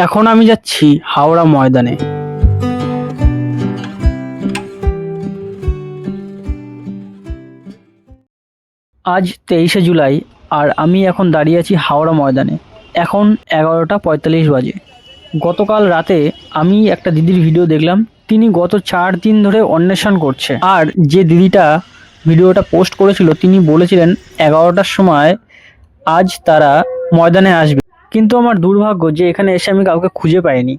এখন আমি যাচ্ছি হাওড়া ময়দানে। আজ 23শে জুলাই আর আমি এখন দাঁড়িয়ে আছি হাওড়া ময়দানে। এখন 11টা 45 বাজে। গতকাল রাতে আমি একটা দিদির ভিডিও দেখলাম, তিনি গত 4 দিন ধরে অন্বেষণ করছে। আর যে দিদিটা ভিডিওটা পোস্ট করেছিল তিনি বলেছিলেন 11টার সময় আজ তারা ময়দানে আসবে, কিন্তু আমার দুর্ভাগ্য যে এখানে এসে আমি কাউকে খুঁজে পাইনি।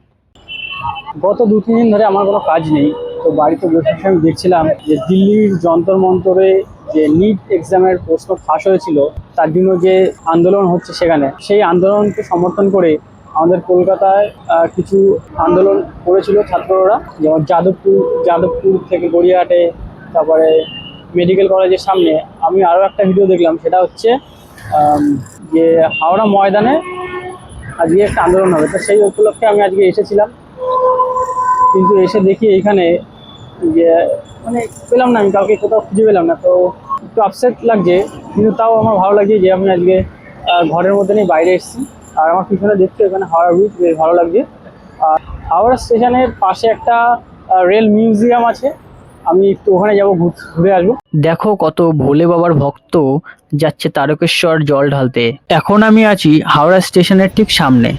গত 2-3 দিন ধরে আমার কোনো কাজ নেই, তো বাড়িতে বসে আমি দেখছিলাম যে দিল্লির যন্তর মন্তরে যে নিট এক্সামের প্রশ্ন ফাঁস হয়েছিল তার জন্য যে আন্দোলন হচ্ছে, সেখানে সেই আন্দোলনকে সমর্থন করে আমাদের কলকাতায় কিছু আন্দোলন করেছিল ছাত্ররা, যেমন যাদবপুর থেকে গড়িয়াহাটে, তারপরে মেডিকেল কলেজের সামনে। আমি আরও একটা ভিডিও দেখলাম, সেটা হচ্ছে যে হাওড়া ময়দানে আজকে একটা আন্দোলন হবে, তো সেই উপলক্ষে আমি আজকে এসেছিলাম। কিন্তু এসে দেখি এখানে যে মানে পেলাম না, আমি কাউকে কোথাও খুঁজে পেলাম না, তো একটু আপসেট লাগছে। কিন্তু তাও আমার ভালো লাগছে যে আমি আজকে ঘরের মধ্যে নেই, বাইরে এসেছি। আর আমার পিছনে দেখছি এখানে হাওড়া ব্রিজ, বেশ ভালো লাগছে। আর হাওড়া স্টেশনের পাশে একটা রেল মিউজিয়াম আছে, আমি একটু ওখানে যাবো, ঘুরে আসবো। দেখো কত ভোলে বাবার ভক্ত যাচ্ছে তারকেশ্বর জল ঢালতে। এখন আমি আছি হাওড়া স্টেশনের ঠিক সামনে।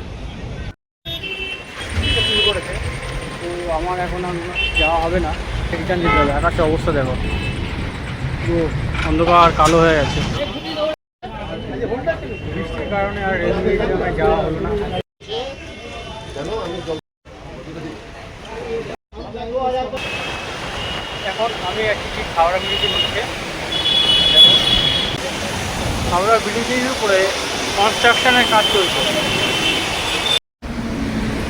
তো আমার এখন যাওয়া হবে না, রিটার্ন যেতে হবে। আকাশের অবস্থা দেখো, পুরো অন্ধকার কালো হয়ে গেছে। বৃষ্টির কারণে আর রেল মিউজিয়ামে যাওয়া হলো না। এখন আমি আছি ঠিক হাওড়া ব্রিজের নিচে। হাওড়া ব্রিজের উপরে কনস্ট্রাকশনের কাজ চলছে।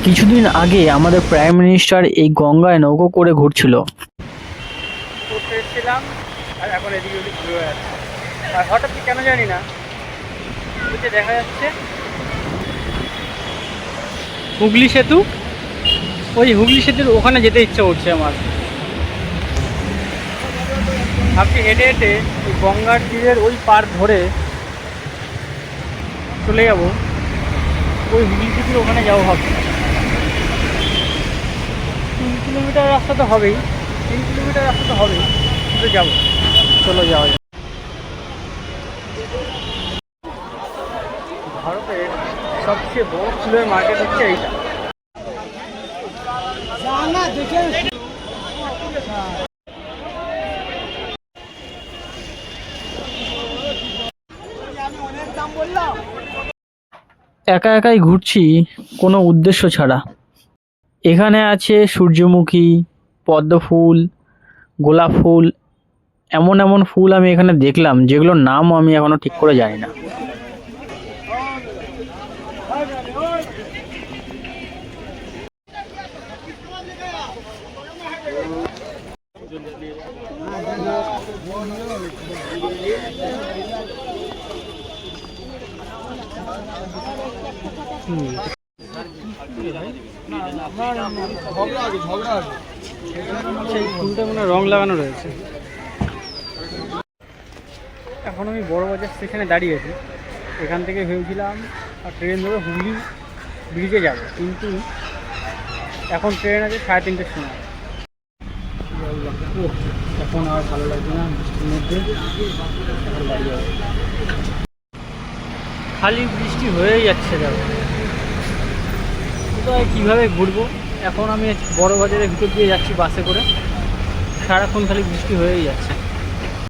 কিছুদিন আগে আমাদের প্রাইম মিনিস্টার এই গঙ্গায় নৌকো করে ঘুরছিল। আর এখন এদিকে ওদিক ঘুরে যাচ্ছে। আর হঠাৎ কেন জানি না দেখা যাচ্ছে হুগলি সেতু, ওই হুগলি সেতুর ওখানে যেতে ইচ্ছা করছে আমার। আপনি হেঁটে হেঁটে ওই গঙ্গার তীরের ওই পার ধরে চলে যাব, ওই হুগলি সেতুর ওখানে যাবো ভাবছি। 3 কিলোমিটার রাস্তা তো হবেই, 3 কিলোমিটার রাস্তা তো হবেই, কিন্তু যাবো, চলো যাওয়া যায়। ভারতের সবচেয়ে বড় ফুলের মার্কেট হচ্ছে এইটা। একা একাই ঘুরছি কোনো উদ্দেশ্য ছাড়া। এখানে আছে সূর্যমুখী, পদ্ম ফুল, গোলাপ ফুল, এমন এমন ফুল আমি এখানে দেখলাম যেগুলোর নামও আমি এখনো ঠিক করে জানি না। সেই ফুলটা মানে রং লাগানো রয়েছে। এখন আমি বড়বাজার স্টেশনে দাঁড়িয়ে আছি। এখান থেকে ভেবেছিলাম ট্রেন ধরে হুগলি ব্রিজে যাব, কিন্তু এখন ট্রেন আছে 3:30টার সময়। এখন আর ভালো লাগছে না বৃষ্টির মধ্যে, এখন বাড়ি যাবো। খালি বৃষ্টি হয়েই যাচ্ছে, দেখো কোথায় কীভাবে ঘুরবো। এখন আমি বড়বাজারের ভিতর দিয়ে যাচ্ছি বাসে করে, সারাক্ষণ খালি বৃষ্টি হয়েই যাচ্ছে।